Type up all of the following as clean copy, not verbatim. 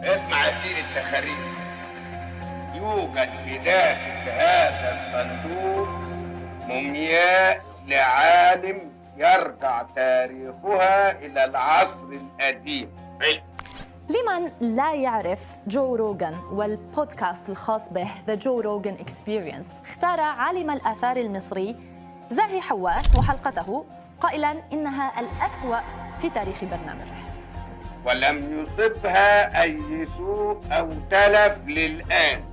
اسمع يا سيدي التخاريف. يوجد في داخل هذا الصندوق مومياء لعالم يرجع تاريخها إلى العصر القديم. لمن لا يعرف جو روغان والبودكاست الخاص به The Joe Rogan Experience، اختار عالم الآثار المصري زاهي حواس وحلقته قائلاً إنها الأسوأ في تاريخ برنامجه، ولم يصبها أي سوء أو تلف للآن.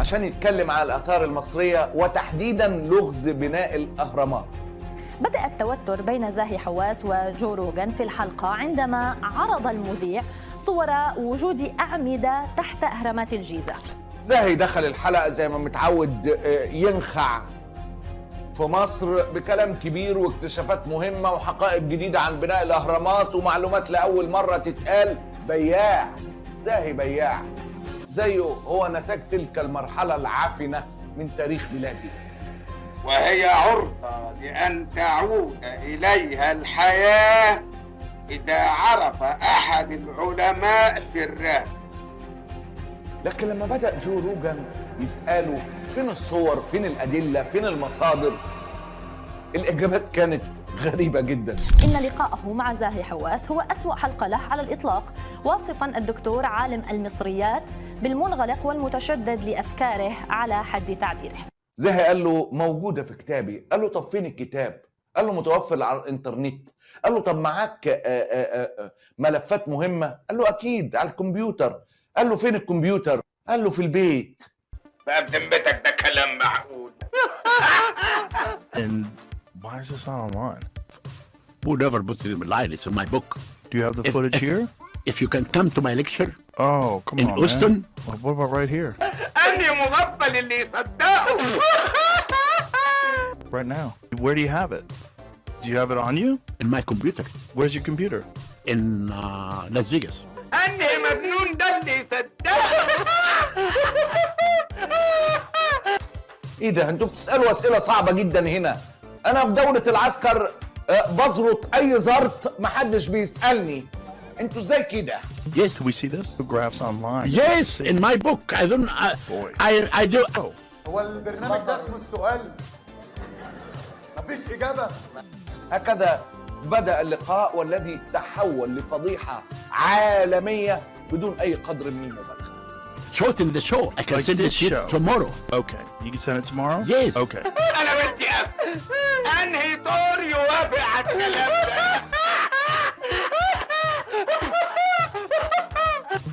عشان يتكلم على الآثار المصرية وتحديداً لغز بناء الأهرامات. بدأ التوتر بين زاهي حواس وجو روغان في الحلقة عندما عرض المذيع صور وجود أعمدة تحت أهرامات الجيزة. زاهي دخل الحلقة زي ما متعود ينخع في مصر بكلام كبير واكتشافات مهمة وحقائق جديدة عن بناء الأهرامات ومعلومات لأول مرة تتقال. بياع، زاهي بياع زيه هو نتاج تلك المرحلة العافنة من تاريخ بلادي، وهي عرضة لأن تعود إليها الحياة إذا عرف أحد العلماء سرها. لكن لما بدأ جو روغان يسأله فين الصور، فين الأدلة، فين المصادر، الإجابات كانت غريبة جدا. إن لقاءه مع زاهي حواس هو أسوأ حلقة له على الإطلاق، واصفا الدكتور عالم المصريات بالمنغلق والمتشدد لأفكاره على حد تعبيره. زاهي قال له موجودة في كتابي. قال له طب فين الكتاب؟ قال له متوفر على الانترنت. قال له طب معاك ملفات مهمة؟ قال له أكيد على الكمبيوتر. قال له فين الكمبيوتر؟ قال له في البيت. بقى بذمتك ده كلام معقول؟ And why is this not online? Whoever put it online, it's in my book. Do you have the footage here? If you can come to my lecture Oh, come in on, Houston. man. Well, what about right here? أني مغفل اللي يصدقه. Right now. Where do you have it? Do you have it on you? In my computer Where's your computer? in Las Vegas. أني مجنون ده اللي يصدقه. ايه ده؟ انتوا بتسألوا أسئلة صعبة جدا هنا. أنا في دولة العسكر بزرط أي زرط محدش بيسألني. انتوا ازاي كده؟ Yes, Can we see this? The graphs online. yes, in my book. I don't. Boy. I do. Oh. هو البرنامج ده اسمه السؤال؟ مفيش إجابة؟ هكذا بدأ اللقاء والذي تحول لفضيحة عالمية بدون أي قدر من المبالغة. Show it in the show. I can Like send this it show. tomorrow. Okay. You can send it tomorrow? Yes. Okay. أنا بدي أفهم أنهي دور يوافق على الكلام ده.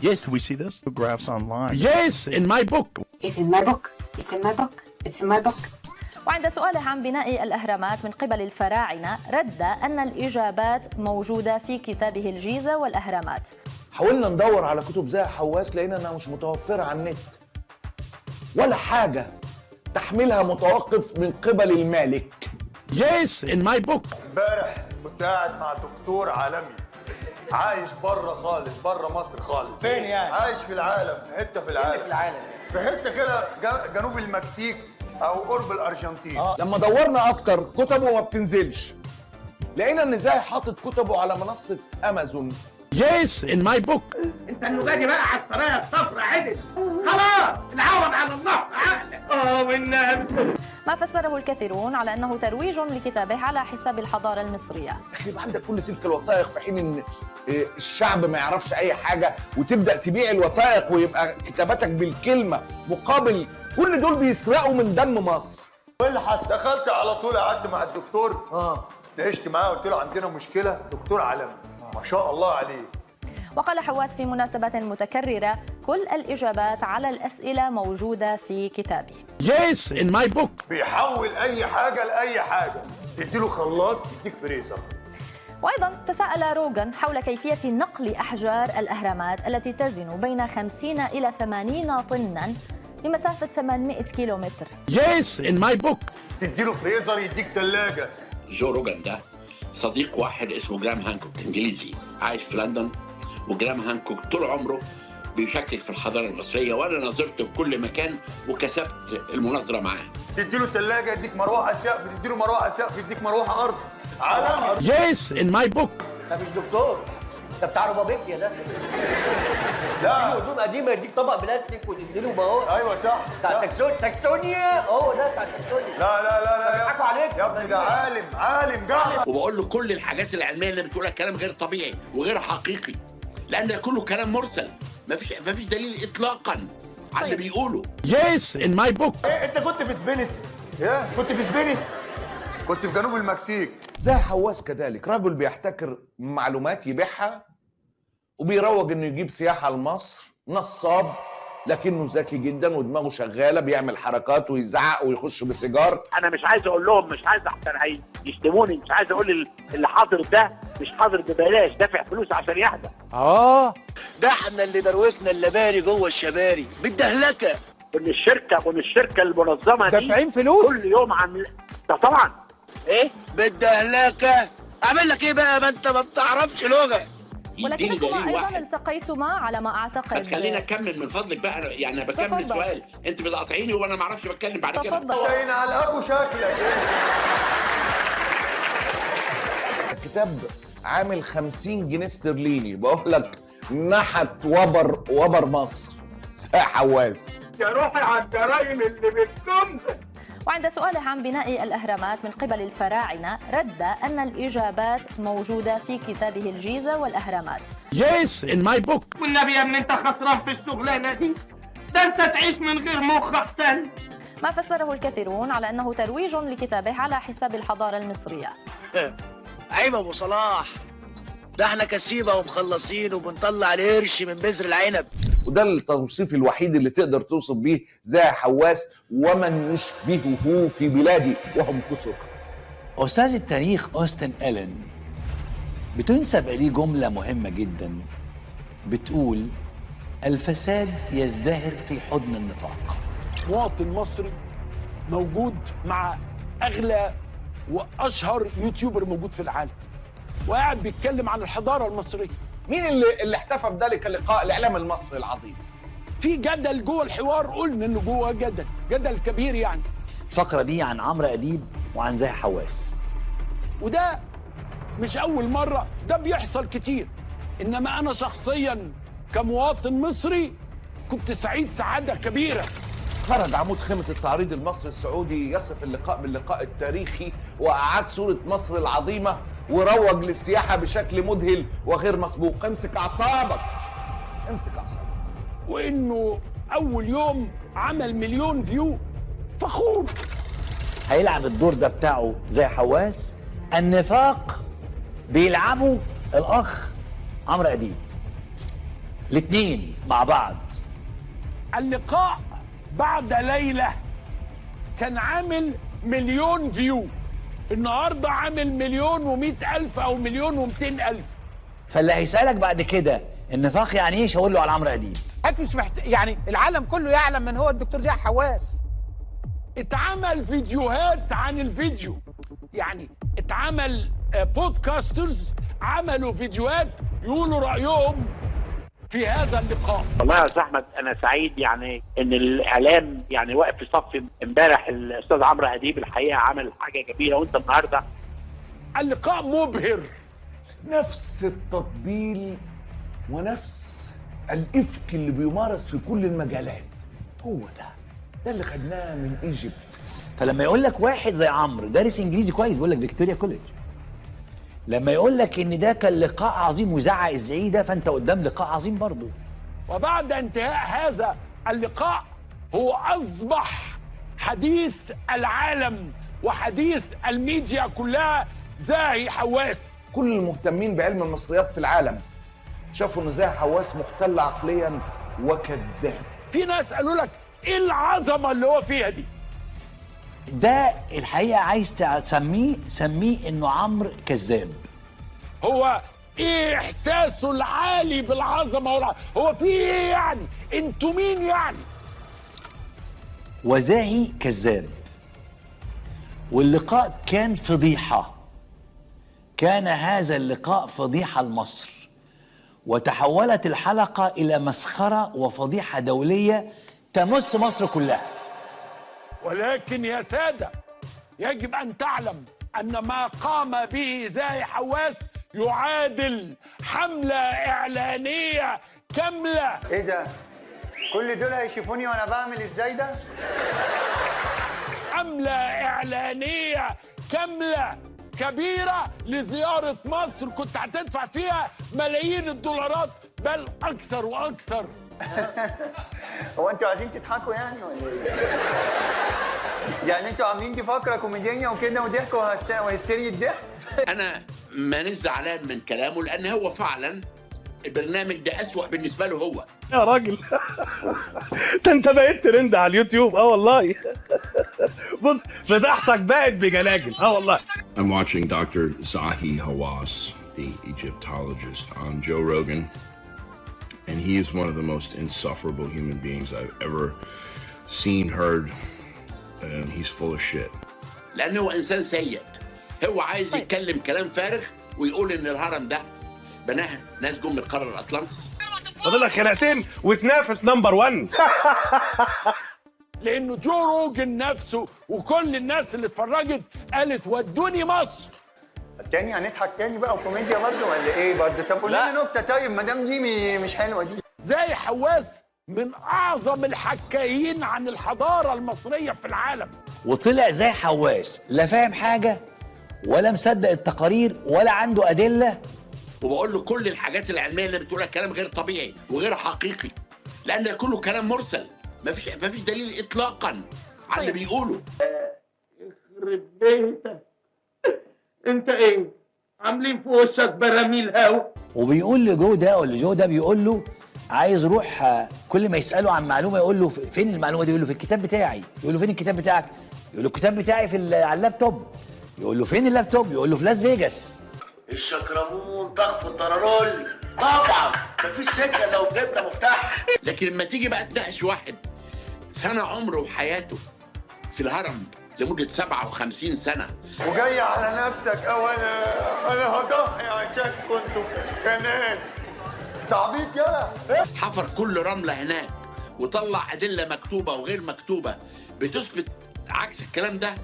Yes, Can we see this? The graphs online. yes, in my book. It's in my book. It's in my book. It's in my book. وعند سؤاله عن بناء الأهرامات من قبل الفراعنة رد أن الإجابات موجودة في كتابه الجيزة والأهرامات. حاولنا ندور على كتب زاهي حواس لقينا انها مش متوفرة على النت ولا حاجة. تحميلها متوقف من قبل المالك. Yes, in my book. امبارح كنت قاعد مع دكتور عالمي عايش بره خالص، بره مصر خالص. فين يعني؟ عايش في العالم، في حتة في العالم. في العالم في حتة كده جنوب المكسيك أو قرب الأرجنتين. لما دورنا اكتر كتبه ما بتنزلش. لقينا ان زاهي حاطط كتبه على منصة امازون. Yes, in my book. أنت النبادي بقى على السرايا الصفرا عدل. خلاص العوض عن النهر عقلك. والنبي. ما فسره الكثيرون على أنه ترويج لكتابه على حساب الحضارة المصرية. اخي يبقى عندك كل تلك الوثائق في حين ان الشعب ما يعرفش اي حاجة وتبدأ تبيع الوثائق ويبقى كتاباتك بالكلمة مقابل كل دول بيسرقوا من دم مصر. وايه اللي حصل؟ دخلت على طول قعدت مع الدكتور. دهشت معاه قلت له عندنا مشكلة. دكتور عالمي ما شاء الله عليه. وقال حواس في مناسبات متكررة كل الإجابات على الأسئلة موجودة في كتابه. Yes, in my book. بيحول أي حاجة لأي حاجة. تديله خلاط يديك فريزر. وأيضا تساءل روغان حول كيفية نقل أحجار الأهرامات التي تزن بين 50 إلى 80 طناً لمسافة 800 كيلومتر. Yes, in my book. تديله فريزر يديك ثلاجة. جو روجان ده صديق واحد اسمه جرام هانكوك انجليزي عايش في لندن، وجرام هانكوك طول عمره بيشكك في الحضاره المصريه، وانا نظرته في كل مكان وكسبت المناظره معاه. تديله ثلاجة يديك مروحة سقف، تديله مروحة سقف يديك مروحة أرض. عالمي. Yes, in my book. ده مش دكتور، ده بتاع روبابيكيا ده. لا هدوم قديمه، يديك طبق بلاستيك وتديله بقى. ايوه صح بتاع ساكسونيا، هو ده بتاع ساكسونيا. لا لا لا لا بيضحكوا عليك يا ابني، ده عالم جاحظ. وبقول له كل الحاجات العلميه اللي بتقولها كلام غير طبيعي وغير حقيقي، لان ده كله كلام مرسل، مفيش دليل اطلاقا على اللي بيقوله. Yes, in my book. ايه انت كنت في سبينس؟ ايه كنت في سبينس؟ كنت في جنوب المكسيك. زي حواس كذلك، رجل بيحتكر معلومات يبيعها وبيروج انه يجيب سياحه لمصر، نصاب لكنه ذكي جدا ودماغه شغاله، بيعمل حركات ويزعق ويخش بسيجار. انا مش عايز اقول لهم، مش عايز احسن يشتموني، مش عايز اقول اللي حاضر ده مش حاضر ببلاش، دافع فلوس عشان يحضر. ده احنا اللي دروكنا اللباري جوه الشباري بالدهلكه. وان الشركه المنظمه دي دافعين فلوس كل يوم ده طبعا. ايه بالدهلكه؟ اعمل لك ايه بقى؟ ما انت ما بتعرفش لغه. ولكنكما ايضا التقيتما على ما اعتقد. خلينا اكمل من فضلك بقى، يعني انا بكمل تفضل. سؤال، انت بتقاطعيني وانا ما اعرفش بتكلم بعد كده. تفضل. باين على ابو شكلك. الكتاب عامل 50 جنيه استرليني، بقول لك نحت وبر مصر زي حواس. يا روحي على الجرايم اللي بتنزل. وعند سؤاله عن بناء الأهرامات من قبل الفراعنة رد أن الإجابات موجودة في كتابه الجيزة والأهرامات. Yes, in my book. والنبي يا ابني انت خسران في الشغلانه دي، ده انت تعيش من غير مخ احسن. ما فسره الكثيرون على أنه ترويج لكتابه على حساب الحضارة المصرية. عيب ابو صلاح، ده احنا كسيبه ومخلصين وبنطلع القرش من بذر العنب. وده التوصيف الوحيد اللي تقدر توصف بيه زي حواس ومن يشبهه في بلادي وهم كثر. أستاذ التاريخ أوستن ألين بتنسب إليه جملة مهمة جدا بتقول: الفساد يزدهر في حضن النفاق. مواطن مصري موجود مع أغلى وأشهر يوتيوبر موجود في العالم وقاعد بيتكلم عن الحضارة المصرية. مين اللي احتفى بذلك اللقاء؟ الإعلام المصري العظيم. في جدل جوه الحوار، قلنا إنه جوه جدل كبير يعني. الفقرة دي عن عمرو أديب وعن زاهي حواس، وده مش أول مرة، ده بيحصل كتير. إنما أنا شخصياً كمواطن مصري كنت سعيد سعادة كبيرة. خرج عمود خيمة التعريض المصري السعودي يصف اللقاء باللقاء التاريخي، وأعاد صورة مصر العظيمة وروج للسياحة بشكل مذهل وغير مسبوق. امسك أعصابك، امسك أعصابك. وإنه أول يوم عمل 1,000,000 فيو، فخور. هيلعب الدور ده بتاعه زي حواس. النفاق بيلعبوا الأخ عمرو أديب، الاتنين مع بعض. اللقاء بعد ليلة كان عامل 1,000,000 فيو، النهاردة عامل 1,100,000 أو 1,200,000. فاللي هيسألك بعد كده النفاق يعني ايه، هقول له على عمرو أديب. مش يعني العالم كله يعلم من هو الدكتور زاهي حواس. اتعمل فيديوهات عن الفيديو، يعني اتعمل بودكاسترز عملوا فيديوهات يقولوا رأيهم في هذا اللقاء. والله يا استاذ احمد انا سعيد يعني ان الاعلام يعني واقف في صف. امبارح الاستاذ عمرو اديب الحقيقه عمل حاجه كبيره، وانت النهارده اللقاء مبهر. نفس التطبيل ونفس الإفك اللي بيمارس في كل المجالات، هو ده اللي خدناه من ايجيبت. فلما يقول لك واحد زي عمرو دارس انجليزي كويس، بيقول لك فيكتوريا كوليدج، لما يقول لك ان ده كان لقاء عظيم وزعق الزعيق ده، فانت قدام لقاء عظيم برضه. وبعد انتهاء هذا اللقاء هو اصبح حديث العالم وحديث الميديا كلها زاهي حواس. كل المهتمين بعلم المصريات في العالم شافوا ان زاهي حواس مختل عقليا وكذاب. في ناس قالوا لك ايه العظمه اللي هو فيها دي؟ ده الحقيقه عايز سميه انه عمرو كذاب. هو ايه احساسه العالي بالعظمه هو في ايه يعني؟ انتوا مين يعني؟ وزاهي كذاب. واللقاء كان فضيحه، كان هذا اللقاء فضيحه لمصر، وتحولت الحلقه الى مسخره وفضيحه دوليه تمس مصر كلها. ولكن يا سادة يجب أن تعلم أن ما قام به زاهي حواس يعادل حملة إعلانية كاملة. ايه ده؟ كل دول هيشوفوني وانا بعمل ازاي ده؟ حملة إعلانية كاملة كبيرة لزيارة مصر كنت هتدفع فيها ملايين الدولارات بل أكثر وأكثر. هو انتوا عايزين تضحكوا يعني ولا ايه؟ يعني انتوا عاملين دي فقره كوميديه وكده وضحكوا وهستيري الضحك؟ انا مانيش زعلان من كلامه لان هو فعلا البرنامج ده اسوأ بالنسبه له هو. يا راجل ده انت بقيت ترند على اليوتيوب. والله بص فضحتك بقت بجلاجل. والله. I'm watching Dr. Zahi Hawass, the Egyptologist, on Joe Rogan, and he is one of the most insufferable human beings I've ever seen, heard, and he's full of shit. لانه هو انسان سيء. هو عايز يتكلم كلام فارغ ويقول ان الهرم ده بناها ناس جم من القاره الاطلنطس. فاضل لك خناقتين وتنافس نمبر 1. لانه جو روجن نفسه وكل الناس اللي اتفرجت قالت ودوني مصر. تاني هنضحك تاني بقى وكوميديا برضه ولا ايه برضه؟ طب قول لنا نكته طيب ما دام دي مش حلوه دي. زاهي حواس من اعظم الحكايين عن الحضاره المصريه في العالم. وطلع زي حواس لا فاهم حاجه ولا مصدق التقارير ولا عنده ادله. وبقول له كل الحاجات العلميه اللي بتقولها كلام غير طبيعي وغير حقيقي لان ده كله كلام مرسل. مفيش دليل اطلاقا على اللي بيقوله. يخرب بيتك انت ايه عاملين في وشك براميل هوا. وبيقول لجو ده ولا جو ده بيقول له عايز روح كل ما يساله عن معلومه يقول له فين المعلومه دي؟ يقول له في الكتاب بتاعي. يقول له فين الكتاب بتاعك؟ يقول له الكتاب بتاعي على اللابتوب. يقول له فين اللابتوب؟ يقول له في لاس فيجاس. الشكرمون ضغط الطرارول طبعا مفيش سكه لو جبنا مفتاح. لكن لما تيجي بقى تناقش واحد سنه عمره وحياته في الهرم لمده 57 سنه وجاي على نفسك او انا هضحي عشانكم انتوا كناس. تعبيط يلا. حفر كل رمله هناك وطلع ادله مكتوبه وغير مكتوبه بتثبت عكس الكلام ده.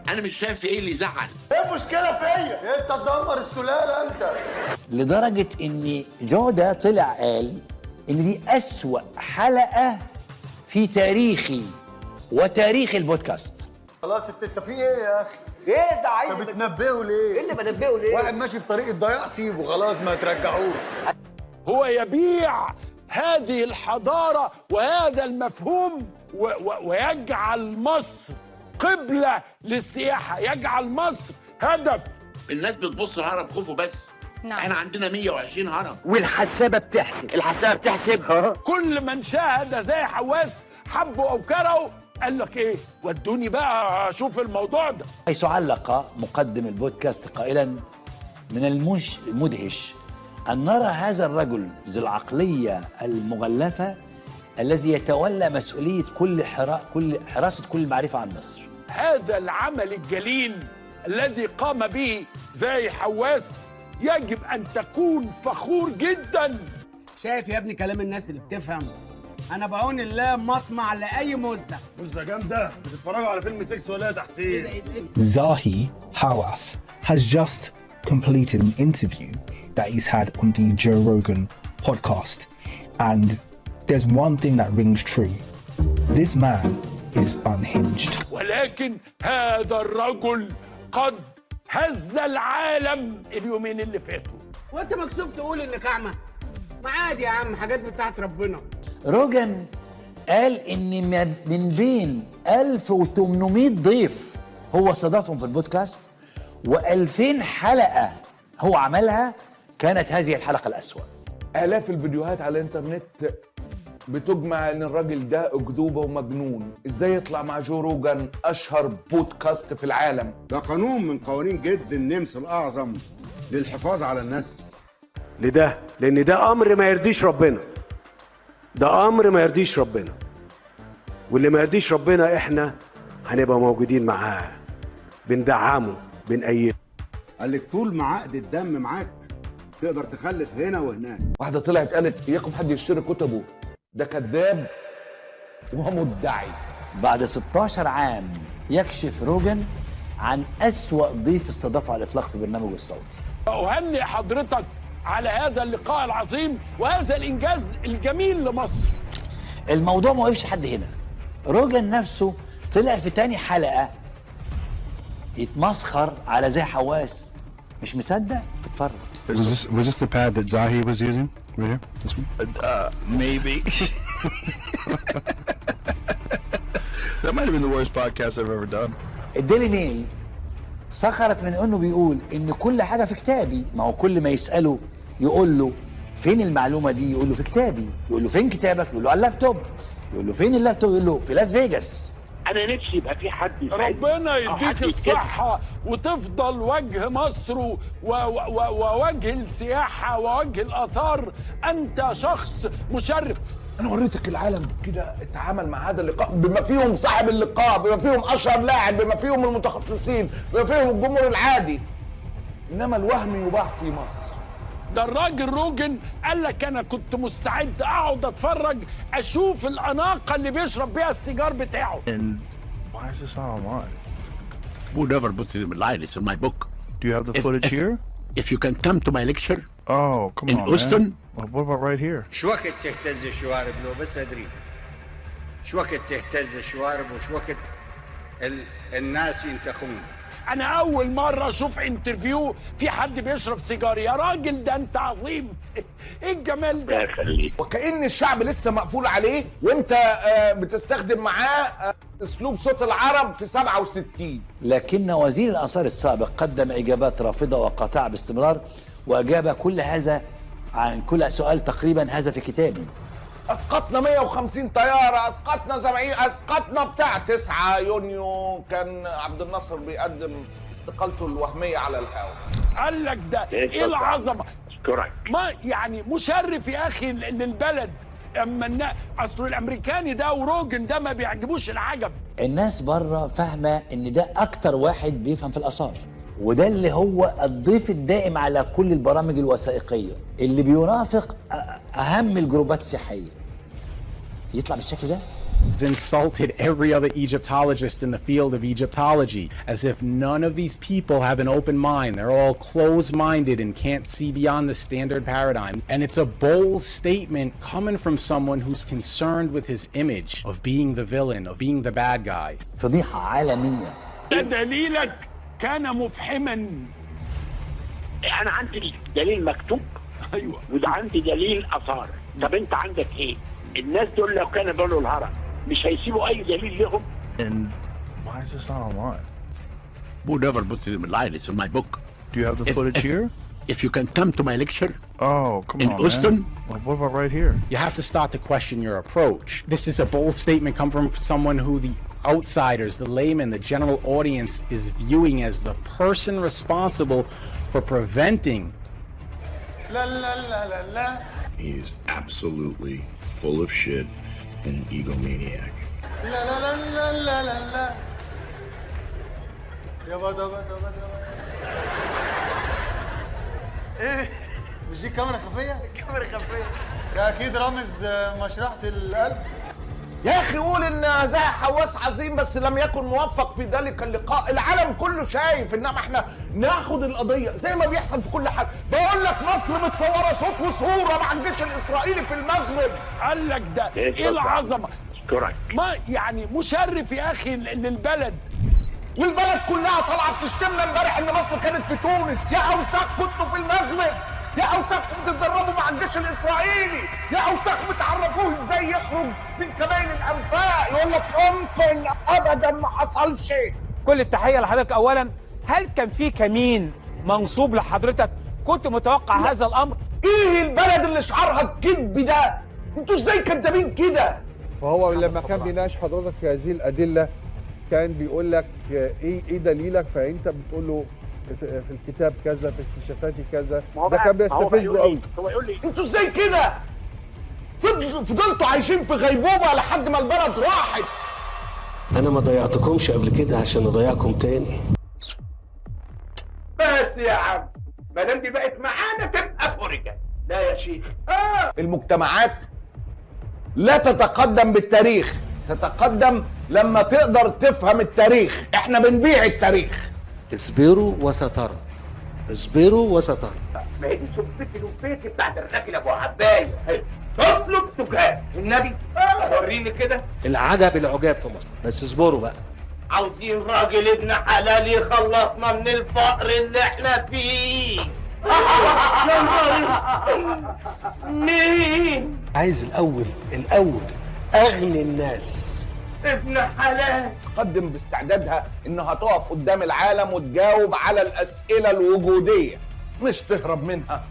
انا مش شايف ايه اللي يزعل. ايه المشكله فيا؟ انت تدمر السلاله انت. لدرجه ان جو ده طلع قال ان دي اسوأ حلقه في تاريخي وتاريخ البودكاست. خلاص انت في ايه يا اخي؟ ايه ده عايز بتنبهه ليه؟ ايه اللي بنبهه ليه؟ واحد ماشي في طريق الضياع سيبه خلاص ما ترجعوش. هو يبيع هذه الحضاره وهذا المفهوم ويجعل مصر قبلة للسياحة، يجعل مصر هدف. الناس بتبص الهرم خوفه بس. نعم. احنا عندنا 120 هرم والحسابة بتحسب. كل من شاهد زي حواس حبه أو كرهه قال لك إيه؟ ودوني بقى أشوف الموضوع ده. حيث علق مقدم البودكاست قائلا من المدهش أن نرى هذا الرجل ذي العقلية المغلفة الذي يتولى مسؤولية كل حراسة كل المعرفة عن مصر. هذا العمل الجليل الذي قام به زاهي حواس يجب أن تكون فخور جدا. شايف يا ابني كلام الناس اللي بتفهم؟ أنا بعون الله مطمع لأي مزة. مزة جامدة بتتفرجوا على فيلم 6 ولا تحسين؟ Zahi Hawass has just completed an interview that he's had on the Joe Rogan podcast. And there's one thing that rings true. This man is unhinged. ولكن هذا الرجل قد هز العالم اليومين اللي فاتوا. وانت مكسوف تقول انك اعمى؟ ما عادي يا عم، حاجات بتاعت ربنا. روجان قال ان من بين 1800 ضيف هو استضافهم في البودكاست و2000 حلقة هو عملها كانت هذه الحلقة الأسوأ. آلاف الفيديوهات على الانترنت بتجمع ان الراجل ده اكذوبه ومجنون. ازاي يطلع مع جو روجان اشهر بودكاست في العالم؟ ده قانون من قوانين جد النمس الاعظم للحفاظ على النسل. لان ده امر ما يرضيش ربنا. ده امر ما يرضيش ربنا. واللي ما يرضيش ربنا احنا هنبقى موجودين معاه، بندعمه، بنأيده. قال لك طول ما عقد الدم معاك تقدر تخلف هنا وهناك. واحده طلعت قالت اياكم حد يشتري كتبه، ده كذاب ومدعي. بعد 16 عام يكشف روجان عن أسوأ ضيف استضافه على الإطلاق في برنامجه الصوتي. أهنئ حضرتك على هذا اللقاء العظيم وهذا الإنجاز الجميل لمصر. الموضوع ما وقفش حد هنا. روجان نفسه طلع في تاني حلقة يتمسخر على زي حواس. مش مصدق؟ اتفرج. Was this the pad that Zahi was using? Right here? This one? Maybe. That might have been the worst podcast I've ever done. الديلي ميل سخرت من انه بيقول ان كل حاجه في كتابي. ما هو كل ما يساله يقول له فين المعلومه دي؟ يقول له في كتابي. يقول له فين كتابك؟ يقول له على اللابتوب. يقول له فين اللابتوب؟ يقول له في لاس فيجاس. انا نفسي يبقى في حد ربنا يديك الصحة وتفضل وجه مصر ووجه السياحة ووجه الآثار. أنت شخص مشرف. انا وريتك العالم كده اتعامل مع هذا اللقاء بما فيهم صاحب اللقاء، بما فيهم اشهر لاعب، بما فيهم المتخصصين، بما فيهم الجمهور العادي. انما الوهم يباح في مصر. ده الراجل روجن قال لك انا كنت مستعد اقعد اتفرج اشوف الاناقه اللي بيشرب بيها السيجار بتاعه. And why is this not online? Who never put it online? It's in my book. Do you have the footage here? If you can come to my lecture. Oh, come in on, Houston. Man. Well, what about right here? شو وقت تهتز الشوارب لو بس ادري؟ شو وقت تهتز الشوارب وشو وقت الناس ينتخون؟ انا اول مره اشوف انترفيو في حد بيشرب سيجار. يا راجل ده انت عظيم. ايه الجمال ده؟ وكأن الشعب لسه مقفول عليه وانت بتستخدم معاه اسلوب صوت العرب في 67. لكن وزير الآثار السابق قدم إجابات رافضة وقاطعة باستمرار، وأجاب كل هذا عن كل سؤال تقريبا هذا في كتابي. اسقطنا 150 طياره، اسقطنا 70، اسقطنا بتاع 9 يونيو كان عبد الناصر بيقدم استقالته الوهميه على الهواء. قال لك ده ايه العظمه؟ ما يعني مشرف يا اخي للبلد. اما اصل الامريكاني ده وروجن ده ما بيعجبوش العجب. الناس بره فاهمه ان ده اكتر واحد بيفهم في الاثار، وده اللي هو الضيف الدائم على كل البرامج الوثائقيه اللي بيرافق اهم الجروبات السياحيه. يطلع بالشكل ده. Insulted every other Egyptologist in the field of Egyptology, as if none of these people have an open mind. They're all closed-minded and can't see beyond the standard paradigm. And it's a bold statement coming from someone who's concerned with his image of being the villain, of being the bad guy. فضيحة عالمية. دليلك كان مفحما. أنا عندي دليل مكتوب. أيوة. وده عندي دليل آثار. طب أنت عندك إيه؟ الناس دول لو كانوا بنوا الهرم مش هيسيبوا اي دليل لهم. And why is this not online? Who never put it online? It's in my book. Do you have the footage here? If you can come to my lecture. Oh, come in on, Houston. Man. Well, what about right here? You have to start to question your approach. This is a bold statement come from someone who the outsiders, the layman, the general audience is viewing as the person responsible for preventing. La la la la la. He is absolutely full of shit and an egomaniac. La la la la la la la. يابا دابا ايه مش دي كاميرا خفيه؟ كاميرا خفيه. ده اكيد رامز مشرحة القلب. يا اخي قول ان زاهي حواس عظيم بس لم يكن موفق في ذلك اللقاء. العالم كله شايف، انما احنا ناخد القضيه زي ما بيحصل في كل حاجه. بقول لك مصر متصوره صوت وصوره مع الجيش الاسرائيلي في المغرب. قال لك ده ايه العظمه؟ ما يعني مشرف يا اخي للبلد. والبلد كلها طالعه بتشتمنا امبارح ان مصر كانت في تونس. يا اوساخ كنتوا في المغرب، يا اوساخ بتتدربوا مع الجيش الاسرائيلي، يا اوساخ بتعرفوه ازاي يخرج من كباين الانفاق. يقول لك ممكن، ابدا ما حصلش. كل التحيه لحضرتك. اولا هل كان في كمين منصوب لحضرتك؟ كنت متوقع هذا الامر؟ ايه البلد اللي شعارها الكذب ده؟ انتوا ازاي كدابين كده؟ فهو لما كان بيناقش حضرتك في هذه الادله كان بيقول لك ايه دليلك، فانت بتقول له في الكتاب كذا، في اكتشافاتي كذا. ده كان بيستفزه قوي. هو يقول لي انتوا ازاي كده؟ فضلتوا عايشين في غيبوبه لحد ما البلد راحت. انا ما ضيعتكمش قبل كده عشان اضيعكم تاني. بس يا عم ما دام دي بقت معانا تبقى فرجه. لا يا شيخ. المجتمعات لا تتقدم بالتاريخ، تتقدم لما تقدر تفهم التاريخ. احنا بنبيع التاريخ. اصبروا وسترى. اصبروا وسترى. ما هي دي شفتي الوفيتي بتاعت الراجل ابو عبايه. اطلب تجاه النبي وريني كده. العجب العجاب في مصر، بس اصبروا بقى. عاوزين راجل ابن حلال يخلصنا من الفقر اللي احنا فيه. يا نهار مين؟ عايز الاول اغني الناس. ابن حلال. تقدم باستعدادها انها تقف قدام العالم وتجاوب على الاسئله الوجوديه مش تهرب منها.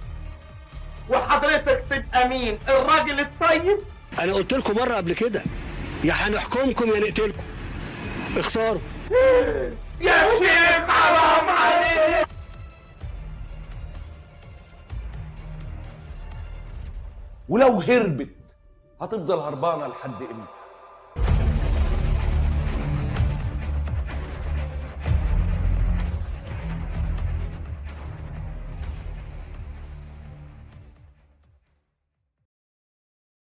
وحضرتك تبقى مين؟ الراجل الطيب؟ انا قلت لكم مره قبل كده، يا هنحكمكم يا نقتلكم، اختاروا. يا شيخ حرام عليك. ولو هربت هتفضل هربانه لحد امتى؟